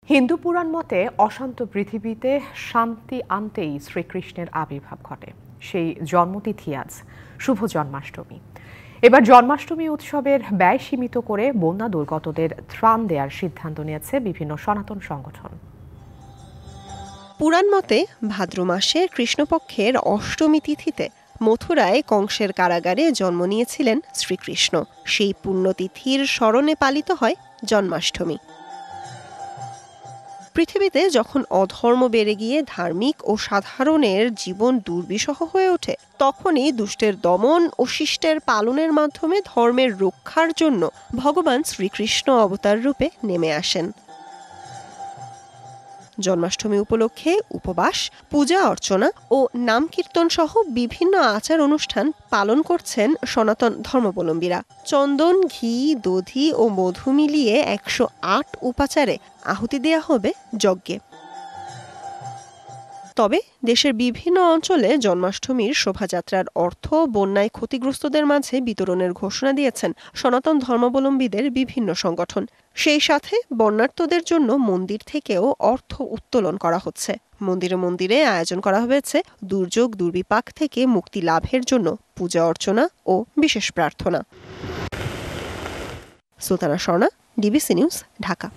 হিন্দু পুরাণ মতে অশান্ত পৃথিবীতে শান্তি আনতেই শ্রীকৃষ্ণের আবির্ভাব ঘটে। সেই জন্মতিথি আজ শুভ জন্মাষ্টমী। এবার জন্মাষ্টমী উৎসবের ব্যয় সীমিত করে বন্যা দুর্গতদের ত্রাণ দেওয়ার সিদ্ধান্ত নিয়েছে বিভিন্ন সনাতন সংগঠন। পুরাণ মতে ভাদ্র মাসে কৃষ্ণপক্ষের অষ্টমী তিথিতে মথুরায় কংসের কারাগারে জন্ম নিয়েছিলেন শ্রীকৃষ্ণ। সেই পুণ্যতিথির স্মরণে পালিত হয় জন্মাষ্টমী। পৃথিবীতে যখন অধর্ম বেড়ে গিয়ে ধার্মিক ও সাধারণের জীবন দুর্বিষহ হয়ে ওঠে, তখনই দুষ্টের দমন ও শিষ্টের পালনের মাধ্যমে ধর্মের রক্ষার জন্য ভগবান শ্রীকৃষ্ণ অবতার রূপে নেমে আসেন। জন্মাষ্টমী উপলক্ষে উপবাস, পূজা অর্চনা ও নাম কীর্তন সহ বিভিন্ন আচার অনুষ্ঠান পালন করছেন সনাতন ধর্মাবলম্বীরা। চন্দন, ঘি, দধি ও মধু মিলিয়ে 108 উপাচারে আহুতি দেয়া হবে যজ্ঞে। তবে দেশের বিভিন্ন অঞ্চলে জন্মাষ্টমীর শোভাযাত্রার অর্থ বন্যায় ক্ষতিগ্রস্তদের মাঝে বিতরণের ঘোষণা দিয়েছেন সনাতন ধর্মাবলম্বীদের বিভিন্ন সংগঠন। সেই সাথে বন্যার্তদের জন্য মন্দির থেকেও অর্থ উত্তোলন করা হচ্ছে। মন্দিরে মন্দিরে আয়োজন করা হয়েছে দুর্যোগ দুর্বিপাক থেকে মুক্তি লাভের জন্য পূজা অর্চনা ও বিশেষ প্রার্থনা। Sultana Swarna, DBC news, Dhaka.